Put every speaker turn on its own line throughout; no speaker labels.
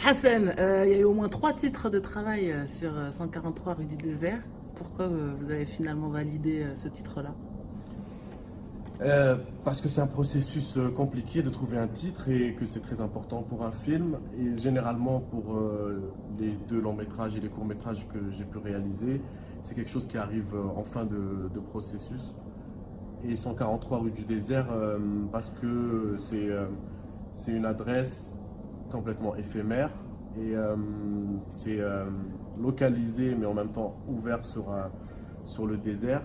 Hassan, il y a eu au moins 3 titres de travail sur 143 rue du Désert. Pourquoi vous avez finalement validé ce titre-là?
Parce que c'est un processus compliqué de trouver un titre et que c'est très important pour un film. Et généralement pour les deux longs métrages et les courts métrages que j'ai pu réaliser, c'est quelque chose qui arrive en fin de processus. Et 143 rue du Désert, parce que c'est une adresse complètement éphémère et c'est localisé mais en même temps ouvert sur le désert.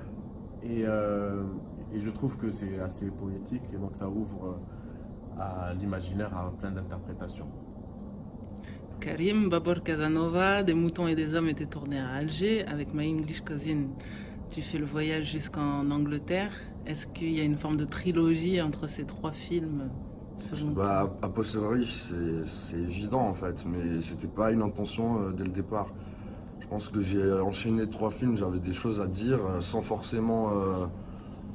Et, euh, et je trouve que c'est assez poétique et donc ça ouvre à l'imaginaire à plein d'interprétations.
Karim, Babor Casanova, Des moutons et des hommes étaient tournés à Alger avec My English Cousin. Tu fais le voyage jusqu'en Angleterre. Est-ce qu'il y a une forme de trilogie entre ces 3 films selon toi?
Bah, a posteriori, c'est évident en fait, mais c'était pas une intention dès le départ. Je pense que j'ai enchaîné 3 films, j'avais des choses à dire sans forcément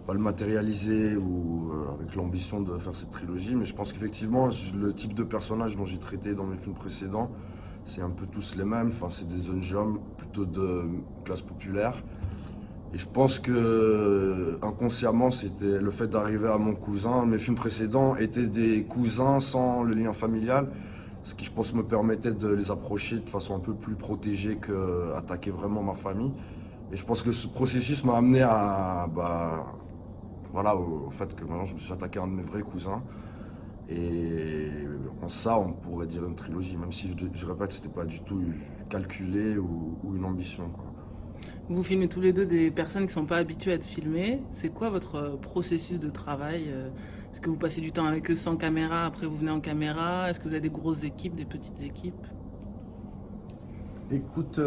pas le matérialiser ou avec l'ambition de faire cette trilogie, mais je pense qu'effectivement, le type de personnage dont j'ai traité dans mes films précédents, c'est un peu tous les mêmes. Enfin, c'est des jeunes gens plutôt de classe populaire. Et je pense que inconsciemment, c'était le fait d'arriver à mon cousin. Mes films précédents étaient des cousins sans le lien familial, ce qui, je pense, me permettait de les approcher de façon un peu plus protégée qu'attaquer vraiment ma famille. Et je pense que ce processus m'a amené voilà, au fait que maintenant je me suis attaqué à un de mes vrais cousins. Et en ça, on pourrait dire une trilogie, même si je répète, c'était pas du tout calculé ou une ambition, quoi.
Vous filmez tous les deux des personnes qui ne sont pas habituées à être filmées. C'est quoi votre processus de travail? Est-ce que vous passez du temps avec eux sans caméra, après vous venez en caméra? Est-ce que vous avez des grosses équipes, des petites équipes?
Écoute,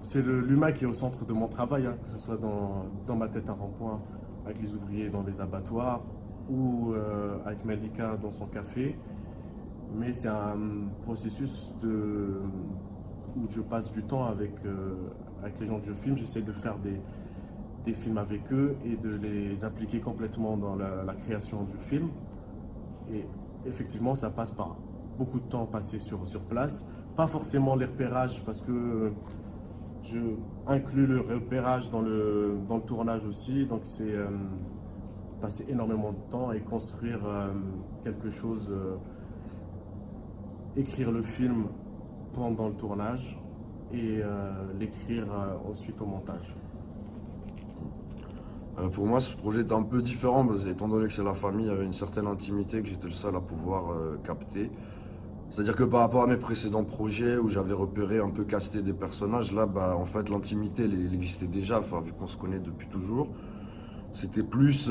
c'est l'humain qui est au centre de mon travail, hein, que ce soit dans ma tête à rond-point avec les ouvriers dans les abattoirs ou avec Malika dans son café. Mais c'est un processus où je passe du temps avec les gens que je filme. J'essaie de faire des films avec eux et de les impliquer complètement dans la création du film. Et effectivement, ça passe par beaucoup de temps passé sur place. Pas forcément les repérages, parce que je inclus le repérage dans le tournage aussi. Donc c'est passer énormément de temps et construire quelque chose, écrire le film pendant le tournage et l'écrire ensuite au montage.
Pour moi, ce projet était un peu différent, parce que, étant donné que c'est la famille, il y avait une certaine intimité que j'étais le seul à pouvoir capter. C'est-à-dire que par rapport à mes précédents projets où j'avais repéré un peu casté des personnages, là, bah, en fait, l'intimité, elle existait déjà, enfin, vu qu'on se connaît depuis toujours. C'était plus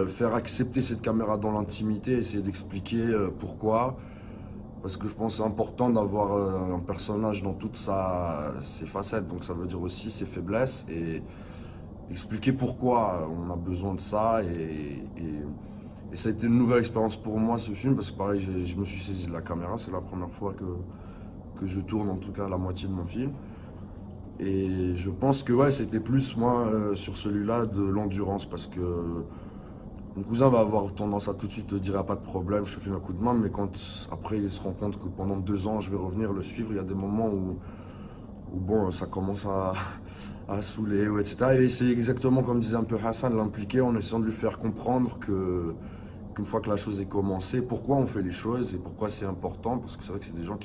faire accepter cette caméra dans l'intimité, essayer d'expliquer pourquoi. Parce que je pense que c'est important d'avoir un personnage dans toutes ses facettes, donc ça veut dire aussi ses faiblesses, et expliquer pourquoi on a besoin de ça. Et ça a été une nouvelle expérience pour moi, ce film, parce que pareil, je me suis saisi de la caméra, c'est la première fois que je tourne en tout cas la moitié de mon film. Et je pense que ouais, c'était plus moi sur celui-là de l'endurance, parce que mon cousin va avoir tendance à tout de suite te dire ah, pas de problème, je te file un coup de main, mais quand après il se rend compte que pendant 2 ans je vais revenir le suivre, il y a des moments où bon, ça commence à saouler, ou etc. Et c'est exactement comme disait un peu Hassan, l'impliquer en essayant de lui faire comprendre qu'une fois que la chose est commencée, pourquoi on fait les choses et pourquoi c'est important, parce que c'est vrai que c'est des gens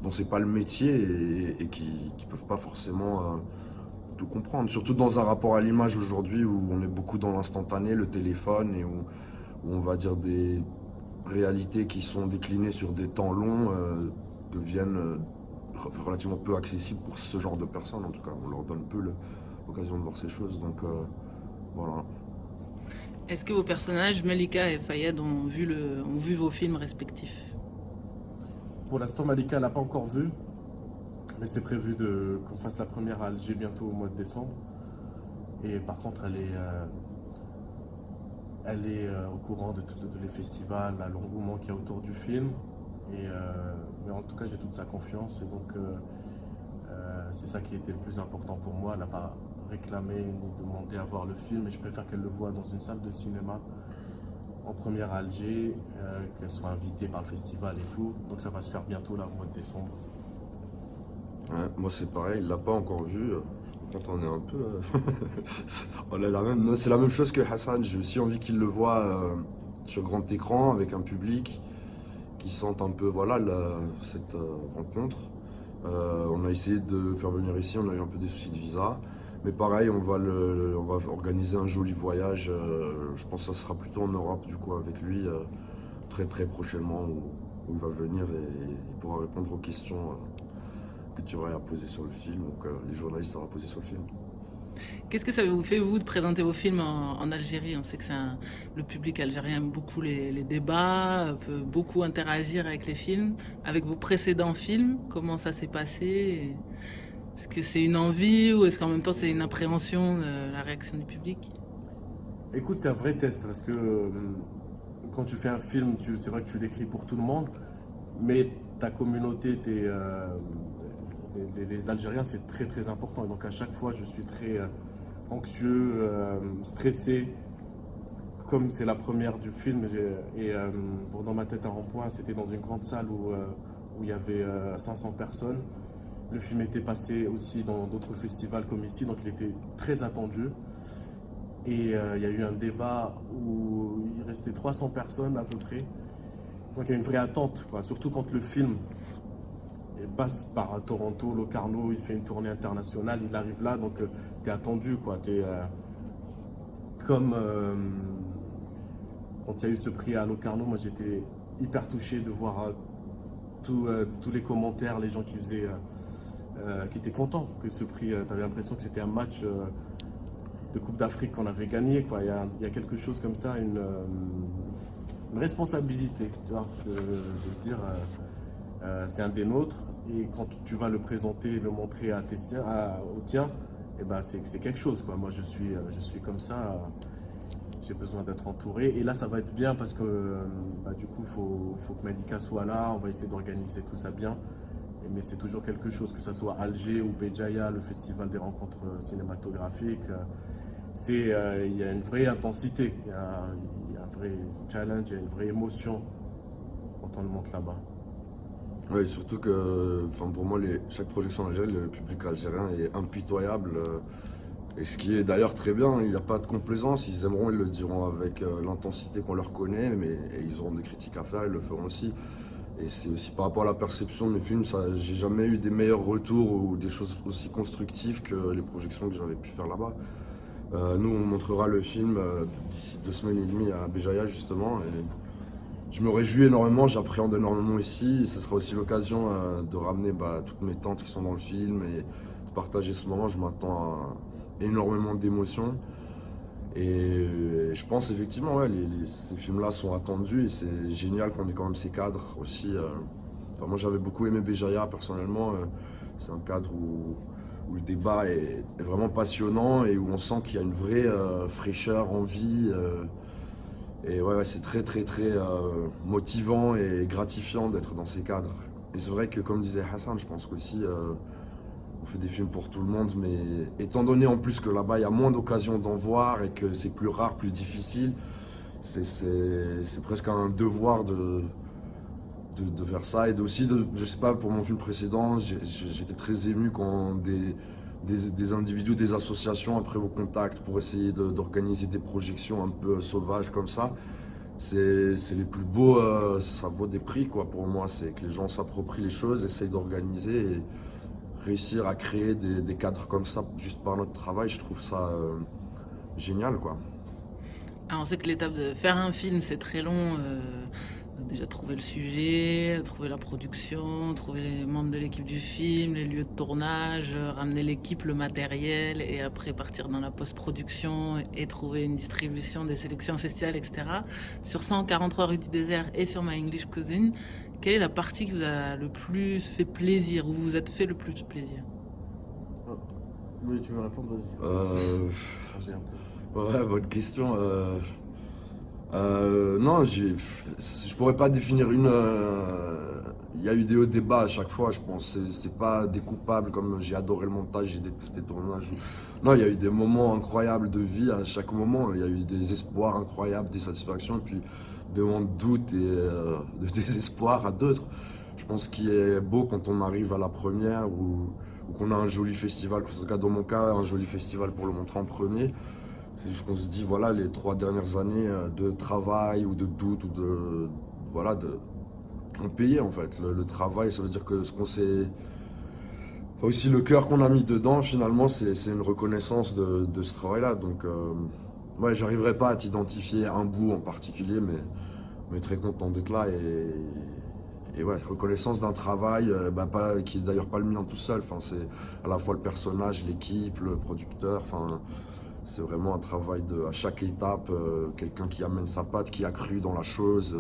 dont c'est pas le métier et qui peuvent pas forcément tout comprendre. Surtout dans un rapport à l'image aujourd'hui où on est beaucoup dans l'instantané, le téléphone, et où on va dire des réalités qui sont déclinées sur des temps longs deviennent relativement peu accessibles pour ce genre de personnes. En tout cas, on leur donne peu l'occasion de voir ces choses. Donc voilà.
Est-ce que vos personnages, Malika et Fayed, ont vu vos films respectifs?
Pour l'instant, Malika l'a pas encore vu, mais c'est prévu qu'on fasse la première à Alger bientôt au mois de décembre. Et par contre, elle est au courant de tous les festivals, l'engouement qu'il y a autour du film. Mais en tout cas, j'ai toute sa confiance. Et donc, c'est ça qui était le plus important pour moi. Elle n'a pas réclamé ni demandé à voir le film. Et je préfère qu'elle le voie dans une salle de cinéma en première à Alger, qu'elle soit invitée par le festival et tout. Donc ça va se faire bientôt là, au mois de décembre.
Ouais, moi c'est pareil, il l'a pas encore vu. Quand on est un peu. On a la même. Non, c'est la même chose que Hassan. J'ai aussi envie qu'il le voit sur grand écran avec un public qui sente un peu voilà cette rencontre. On a essayé de faire venir ici, on a eu un peu des soucis de visa. Mais pareil, on va organiser un joli voyage. Je pense que ça sera plutôt en Europe du coup avec lui très très prochainement où il va venir et il pourra répondre aux questions que tu aurais à poser sur le film ou que les journalistes auraient posé sur le film.
Qu'est-ce que ça vous fait, vous, de présenter vos films en Algérie? On sait que le public algérien aime beaucoup les débats, peut beaucoup interagir avec les films. Avec vos précédents films, comment ça s'est passé? Est-ce que c'est une envie ou est-ce qu'en même temps c'est une appréhension de la réaction du public?
Écoute, c'est un vrai test parce que quand tu fais un film, c'est vrai que tu l'écris pour tout le monde, mais ta communauté, les Algériens, c'est très très important. Et donc à chaque fois, je suis très anxieux, stressé. Comme c'est la première du film, pour Dans ma tête un rond-point, c'était dans une grande salle où il y avait 500 personnes. Le film était passé aussi dans d'autres festivals comme ici, donc il était très attendu. Et il y a eu un débat où il restait 300 personnes à peu près. Donc il y a une vraie attente, quoi. Surtout quand le film passe par Toronto, Locarno, il fait une tournée internationale, il arrive là, donc tu es attendu, quoi. Comme quand il y a eu ce prix à Locarno, moi j'étais hyper touché de voir tous les commentaires, les gens qui étaient contents que ce prix, tu avais l'impression que c'était un match de Coupe d'Afrique qu'on avait gagné, quoi. Il y a quelque chose comme ça, une responsabilité, tu vois, de se dire c'est un des nôtres, et quand tu vas le présenter, le montrer à au tien, et ben c'est quelque chose, quoi. Moi je suis comme ça, j'ai besoin d'être entouré, et là ça va être bien parce que du coup faut que Malika soit là, on va essayer d'organiser tout ça bien. Mais c'est toujours quelque chose, que ce soit Alger ou Béjaïa, le festival des rencontres cinématographiques. Il y a une vraie intensité, il y a un vrai challenge, il y a une vraie émotion quand on le monte là-bas.
Oui, surtout que pour moi, chaque projection en Algérie, le public algérien est impitoyable. Et ce qui est d'ailleurs très bien, il n'y a pas de complaisance. Ils aimeront, ils le diront avec l'intensité qu'on leur connaît, mais ils auront des critiques à faire, ils le feront aussi. Et c'est aussi par rapport à la perception de mes films, j'ai jamais eu des meilleurs retours ou des choses aussi constructives que les projections que j'avais pu faire là-bas. Nous, on montrera le film d'ici 2 semaines et demie à Béjaïa, justement. Et je me réjouis énormément, j'appréhende énormément ici. Et ce sera aussi l'occasion de ramener toutes mes tantes qui sont dans le film et de partager ce moment. Je m'attends à énormément d'émotions. Et je pense effectivement, ouais, ces films-là sont attendus et c'est génial qu'on ait quand même ces cadres aussi. Moi j'avais beaucoup aimé Béjaïa personnellement, c'est un cadre où le débat est vraiment passionnant et où on sent qu'il y a une vraie fraîcheur, envie. Et ouais, c'est très très très motivant et gratifiant d'être dans ces cadres. Et c'est vrai que comme disait Hassan, je pense qu'aussi on fait des films pour tout le monde, mais étant donné en plus que là-bas il y a moins d'occasions d'en voir et que c'est plus rare, plus difficile, c'est presque un devoir de faire ça. Et aussi, je sais pas, pour mon film précédent, j'étais très ému quand des individus, des associations après vos contacts pour essayer d'organiser des projections un peu sauvages comme ça. C'est les plus beaux, ça vaut des prix quoi pour moi, c'est que les gens s'approprient les choses, essayent d'organiser et réussir à créer des cadres comme ça juste par notre travail, je trouve ça génial quoi.
Alors, on sait que l'étape de faire un film, c'est très long. Déjà trouver le sujet, trouver la production, trouver les membres de l'équipe du film, les lieux de tournage, ramener l'équipe, le matériel, et après partir dans la post-production et trouver une distribution, des sélections festivals, etc. Sur 143 rue du Désert et sur My English Cousin, quelle est la partie qui vous a le plus fait plaisir, où vous vous êtes fait le plus plaisir?
Oui, tu veux répondre, vas-y. Changer un peu.
Ouais, bonne question. Non, je pourrais pas définir une. Il y a eu des hauts débats à chaque fois, je pense. C'est pas découpable comme j'ai adoré le montage, j'ai détesté le tournage. Non, il y a eu des moments incroyables de vie à chaque moment. Il y a eu des espoirs incroyables, des satisfactions, et puis des moments de doute et de désespoir à d'autres. Je pense qu'il est beau quand on arrive à la première ou qu'on a un joli festival. En tout cas, dans mon cas, un joli festival pour le montrer en premier. C'est juste qu'on se dit, voilà, les 3 dernières années de travail ou de doute ou de. Voilà, ont payé en fait. Le travail, ça veut dire que ce qu'on s'est. Enfin, aussi le cœur qu'on a mis dedans, finalement, c'est une reconnaissance de ce travail-là. Donc, ouais, j'arriverai pas à t'identifier un bout en particulier, mais très content d'être là et ouais, reconnaissance d'un travail qui est d'ailleurs pas le mien tout seul. Enfin, c'est à la fois le personnage, l'équipe, le producteur. Enfin, c'est vraiment un travail à chaque étape, quelqu'un qui amène sa patte, qui a cru dans la chose.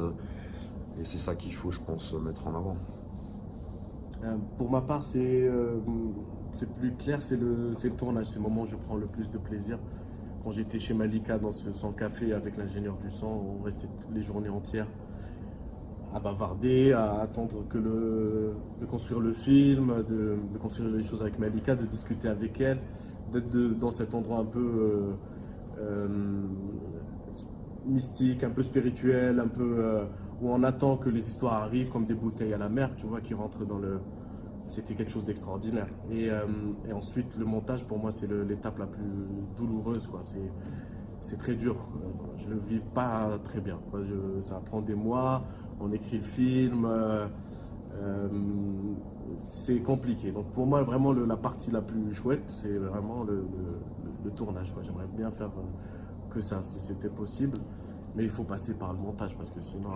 Et c'est ça qu'il faut, je pense, mettre en avant.
Pour ma part, c'est plus clair, c'est le tournage. C'est le moment où je prends le plus de plaisir. Quand j'étais chez Malika dans son café avec l'ingénieur du son, on restait les journées entières à bavarder, à attendre de construire le film, de construire les choses avec Malika, de discuter avec elle, d'être dans cet endroit un peu euh, mystique, un peu spirituel, un peu où on attend que les histoires arrivent comme des bouteilles à la mer, tu vois, qui rentrent dans le. C'était quelque chose d'extraordinaire. Et ensuite, le montage, pour moi, c'est l'étape la plus douloureuse, quoi. C'est très dur. Je le vis pas très bien, quoi. Ça prend des mois. On écrit le film. C'est compliqué. Donc pour moi, vraiment, la partie la plus chouette, c'est vraiment le tournage, quoi. J'aimerais bien faire que ça, si c'était possible. Mais il faut passer par le montage parce que sinon.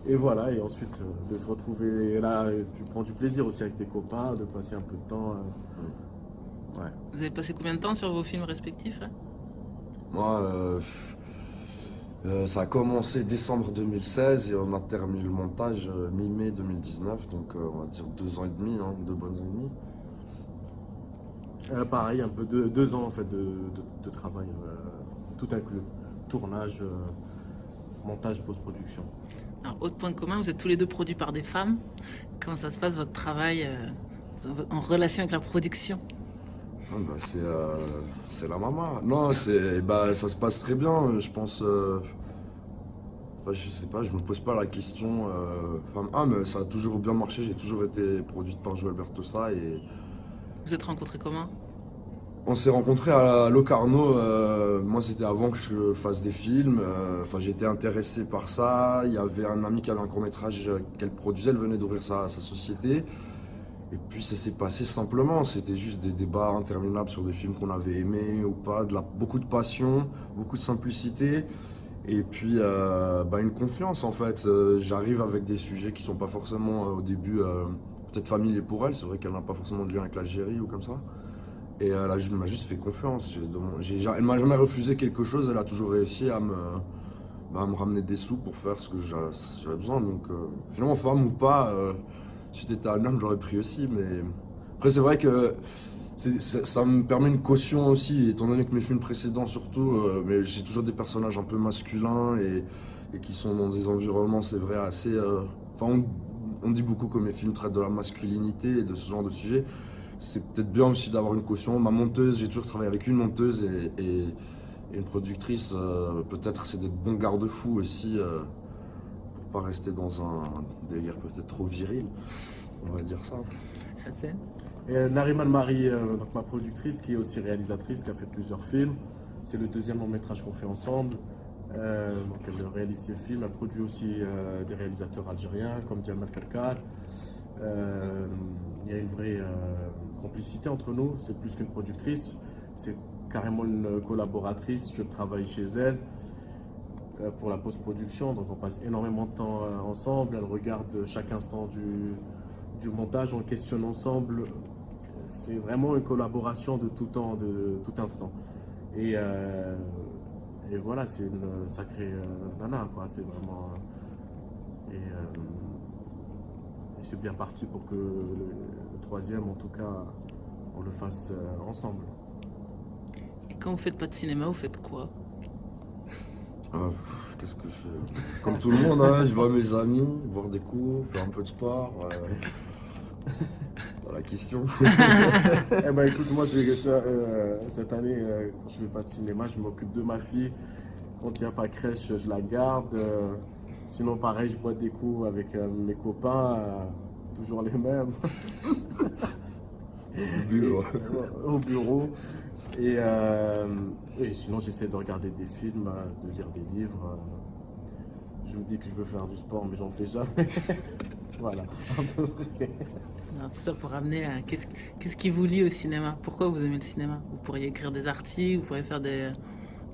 Et voilà, et ensuite de se retrouver là, tu prends du plaisir aussi avec tes copains, de passer un peu de temps. Ouais.
Vous avez passé combien de temps sur vos films respectifs là?
Moi, ça a commencé décembre 2016 et on a terminé le montage mi-mai 2019, donc on va dire 2 ans et demi, 2 bonnes années et demie.
Pareil, un peu 2 ans en fait de travail, tout inclus. Tournage, montage, post-production.
Alors, autre point commun, vous êtes tous les deux produits par des femmes. Comment ça se passe votre travail en relation avec la production?
Ah, bah, c'est la maman. Non, ça se passe très bien, je pense. Enfin, je sais pas, je me pose pas la question. Mais ça a toujours bien marché, j'ai toujours été produite par Joël Bertossa et.
Vous êtes rencontrés comment?
On s'est rencontrés à Locarno, moi c'était avant que je fasse des films, j'étais intéressé par ça, il y avait un ami qui avait un court-métrage qu'elle produisait, elle venait d'ouvrir sa société, et puis ça s'est passé simplement, c'était juste des débats interminables sur des films qu'on avait aimés ou pas, beaucoup de passion, beaucoup de simplicité, et puis une confiance en fait, j'arrive avec des sujets qui sont pas forcément au début peut-être familiers pour elle, c'est vrai qu'elle n'a pas forcément de lien avec l'Algérie ou comme ça. Et elle m'a juste fait confiance. Elle m'a jamais refusé quelque chose. Elle a toujours réussi à me ramener des sous pour faire ce que j'avais besoin. Donc finalement, femme ou pas, si t'étais un homme, j'aurais pris aussi. Mais après, c'est vrai que ça me permet une caution aussi, étant donné que mes films précédents surtout, mais j'ai toujours des personnages un peu masculins et qui sont dans des environnements, c'est vrai, assez. On dit beaucoup que mes films traitent de la masculinité et de ce genre de sujet. C'est peut-être bien aussi d'avoir une caution. Ma monteuse, j'ai toujours travaillé avec une monteuse et une productrice. Peut-être c'est d'être bon garde-fou aussi pour pas rester dans un délire peut-être trop viril. On va dire ça.
Hassan?
Et Nariman Marie, donc ma productrice, qui est aussi réalisatrice, qui a fait plusieurs films. C'est le 2e long-métrage qu'on fait ensemble. Donc elle réalise ses films. Elle produit aussi des réalisateurs algériens comme Jamal Karkar. Il y a une vraie complicité entre nous, c'est plus qu'une productrice, c'est carrément une collaboratrice, je travaille chez elle pour la post-production, donc on passe énormément de temps ensemble, elle regarde chaque instant du montage, on le questionne ensemble, c'est vraiment une collaboration de tout temps, de tout instant. Et voilà, c'est une sacrée nana, quoi, c'est vraiment... c'est bien parti pour que le 3e, en tout cas, on le fasse ensemble.
Et quand vous faites pas de cinéma, vous faites quoi?
Qu'est-ce que je fais? Comme tout le monde, hein, je vois mes amis, boire des coups, faire un peu de sport. Voilà la question.
Eh ben écoute, moi cette année, quand je fais pas de cinéma, je m'occupe de ma fille. Quand il n'y a pas crèche, je la garde. Sinon, pareil, je bois des coups avec mes copains, toujours les mêmes, au bureau. Et sinon, j'essaie de regarder des films, de lire des livres. Je me dis que je veux faire du sport, mais j'en fais jamais. Voilà, à peu près.
Alors, tout ça pour ramener à qu'est-ce qui vous lie au cinéma? Pourquoi vous aimez le cinéma? Vous pourriez écrire des articles, vous pourriez faire des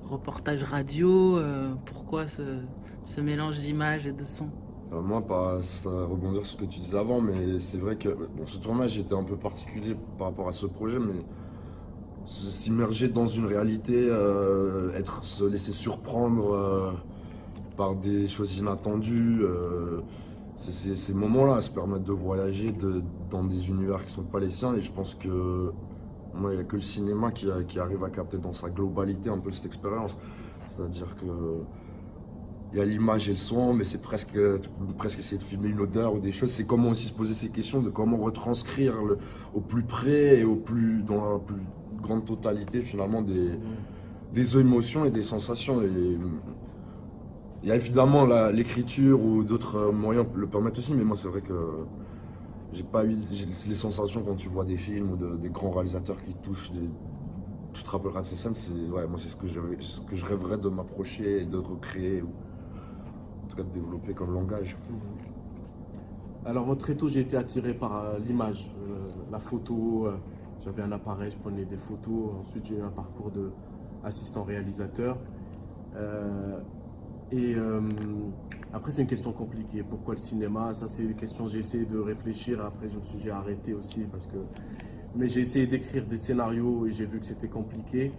reportages radio. Pourquoi ce mélange d'images et de sons?
Moi, ça va rebondir sur ce que tu disais avant, mais c'est vrai que bon, ce tournage était un peu particulier par rapport à ce projet, mais s'immerger dans une réalité, se laisser surprendre par des choses inattendues, ces moments-là se permettent de voyager dans des univers qui sont pas les siens, et je pense que moi, il n'y a que le cinéma qui arrive à capter dans sa globalité un peu cette expérience. C'est-à-dire que il y a l'image et le son, mais tu peux presque essayer de filmer une odeur ou des choses. C'est comment aussi se poser ces questions de comment retranscrire au plus près et dans la plus grande totalité finalement des émotions et des sensations. Et il y a évidemment l'écriture ou d'autres moyens le permettent aussi, mais moi c'est vrai que j'ai les sensations quand tu vois des films ou des grands réalisateurs qui touchent tu te rappelleras de ces scènes, moi c'est ce que je rêverais de m'approcher et de recréer. En tout cas de développer comme langage.
Alors moi très tôt j'ai été attiré par l'image, la photo. J'avais un appareil, je prenais des photos. Ensuite j'ai eu un parcours d'assistant réalisateur. Après c'est une question compliquée. Pourquoi le cinéma? Ça c'est une question, j'ai essayé de réfléchir. Après j'ai arrêté aussi mais j'ai essayé d'écrire des scénarios et j'ai vu que c'était compliqué.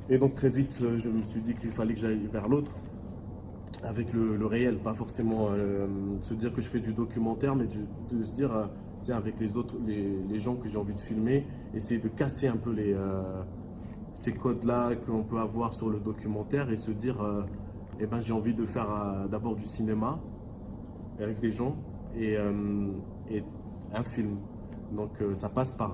Et donc très vite je me suis dit qu'il fallait que j'aille vers l'autre. Avec le réel, pas forcément se dire que je fais du documentaire, mais de se dire, tiens, avec les gens que j'ai envie de filmer, essayer de casser un peu ces codes-là qu'on peut avoir sur le documentaire et se dire, eh ben, j'ai envie de faire d'abord du cinéma avec des gens et un film. Donc ça passe par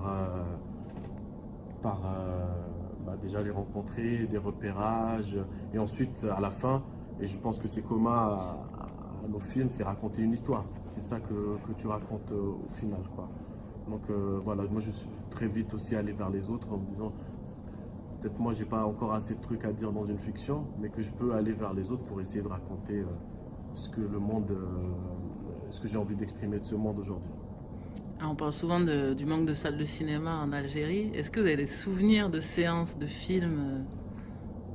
déjà les rencontrer, des repérages, et ensuite à la fin. Et je pense que c'est commun à nos films, c'est raconter une histoire. C'est ça que tu racontes au final, quoi. Donc voilà, moi je suis très vite aussi allé vers les autres en me disant, peut-être moi j'ai pas encore assez de trucs à dire dans une fiction, mais que je peux aller vers les autres pour essayer de raconter ce que j'ai envie d'exprimer de ce monde aujourd'hui.
On parle souvent du manque de salles de cinéma en Algérie. Est-ce que vous avez des souvenirs de séances de films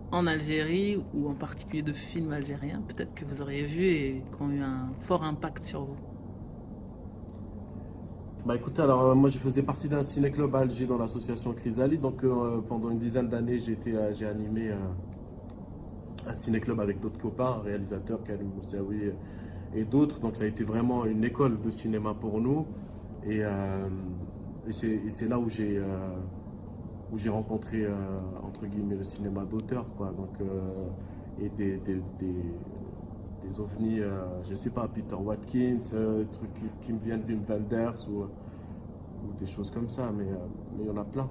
en Algérie, ou en particulier de films algériens, peut-être que vous auriez vu et qui ont eu un fort impact sur vous?
Bah écoutez, alors moi je faisais partie d'un ciné-club à Alger dans l'association Chrysalide. Donc pendant une dizaine d'années j'ai animé un ciné-club avec d'autres copains, réalisateurs, Karim Moussaoui et d'autres. Donc ça a été vraiment une école de cinéma pour nous. Et c'est là où j'ai rencontré entre guillemets le cinéma d'auteur, quoi. Donc et des ovnis, je sais pas, Peter Watkins, des trucs qui me viennent, Wim Wenders ou des choses comme ça, mais il y en a plein,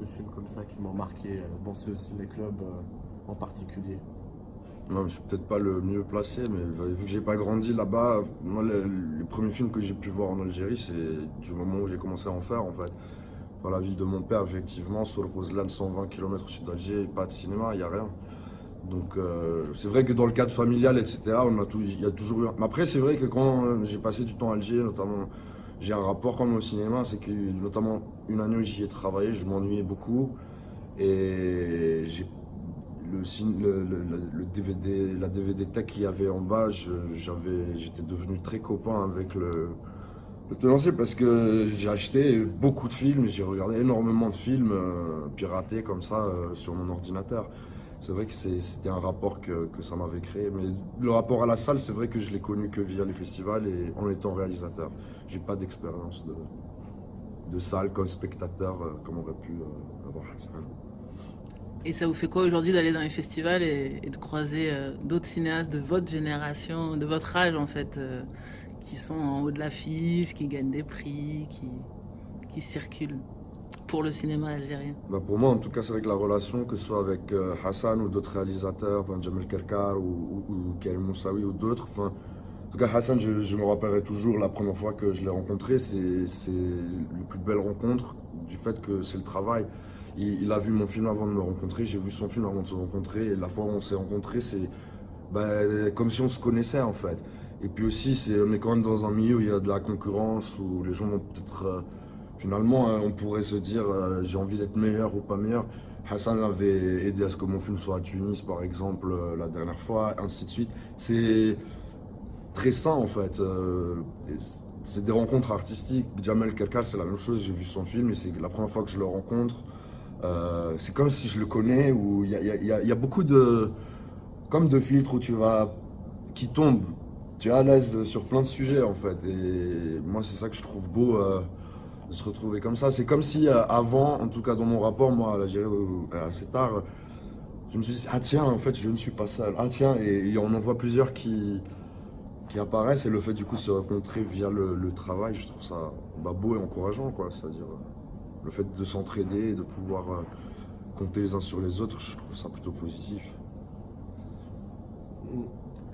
de films comme ça qui m'ont marqué dans ce ciné-club en particulier.
Non, je suis peut-être pas le mieux placé, mais vu que j'ai pas grandi là-bas, moi les premiers films que j'ai pu voir en Algérie, c'est du moment où j'ai commencé à en faire en fait. Dans la ville de mon père, effectivement, sur le Roseland, 120 km au sud d'Alger, pas de cinéma, il n'y a rien. Donc c'est vrai que dans le cadre familial, etc., il y a toujours eu. Mais après, c'est vrai que quand j'ai passé du temps à Alger, notamment, j'ai un rapport quand même au cinéma, c'est que notamment une année où j'y ai travaillé, je m'ennuyais beaucoup. Et j'ai le DVD, la DVD tech qu'il y avait en bas, j'étais devenu très copain avec le tenancier parce que j'ai acheté beaucoup de films, j'ai regardé énormément de films piratés comme ça sur mon ordinateur. C'est vrai que c'était un rapport que ça m'avait créé, mais le rapport à la salle, c'est vrai que je l'ai connu que via les festivals et en étant réalisateur. J'ai pas d'expérience de salle comme spectateur comme aurait pu avoir Hassan.
Et ça vous fait quoi aujourd'hui d'aller dans les festivals et de croiser d'autres cinéastes de votre génération, de votre âge en fait, qui sont en haut de l'affiche, qui gagnent des prix, qui circulent pour le cinéma algérien?
Bah, pour moi, en tout cas, c'est vrai que la relation, que ce soit avec Hassan ou d'autres réalisateurs, ben, Jamel Kerkar ou Karim Moussaoui ou d'autres, enfin, en tout cas, Hassan, je me rappellerai toujours la première fois que je l'ai rencontré, c'est la plus belle rencontre du fait que c'est le travail. Il a vu mon film avant de me rencontrer, j'ai vu son film avant de se rencontrer, et la fois où on s'est rencontrés, c'est comme si on se connaissait en fait. Et puis aussi, on est quand même dans un milieu où il y a de la concurrence, où les gens vont peut-être finalement, on pourrait se dire j'ai envie d'être meilleur ou pas meilleur. Hassan avait aidé à ce que mon film soit à Tunis, par exemple, la dernière fois, ainsi de suite. C'est très sain en fait. C'est des rencontres artistiques. Jamel Kerkal, c'est la même chose. J'ai vu son film et c'est la première fois que je le rencontre. C'est comme si je le connais. Où il y a beaucoup de comme de filtres où qui tombent. Tu es à l'aise sur plein de sujets en fait. Et moi, c'est ça que je trouve beau. De se retrouver comme ça. C'est comme si avant, en tout cas dans mon rapport, moi, à l'Algérie, assez tard, je me suis dit, ah tiens, en fait, je ne suis pas seul. Ah tiens, et on en voit plusieurs qui apparaissent. Et le fait du coup de se rencontrer via le travail, je trouve ça beau et encourageant, quoi. C'est-à-dire le fait de s'entraider et de pouvoir compter les uns sur les autres, je trouve ça plutôt positif.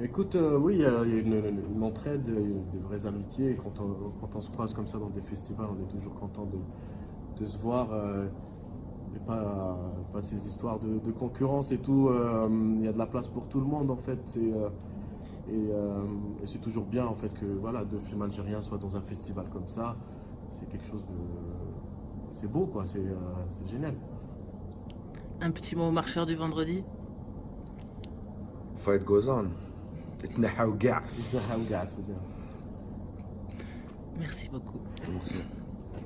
Écoute, oui, il y a une entraide, des vraies amitiés. Et quand on se croise comme ça dans des festivals, on est toujours content de se voir. Et pas ces histoires de concurrence et tout. Il y a de la place pour tout le monde en fait. Et c'est toujours bien en fait que voilà, deux films algériens soient dans un festival comme ça. C'est quelque chose de. C'est beau quoi, c'est génial.
Un petit mot au marcheur du vendredi?
Fight goes on.
C'est bien.
Merci beaucoup.
Merci.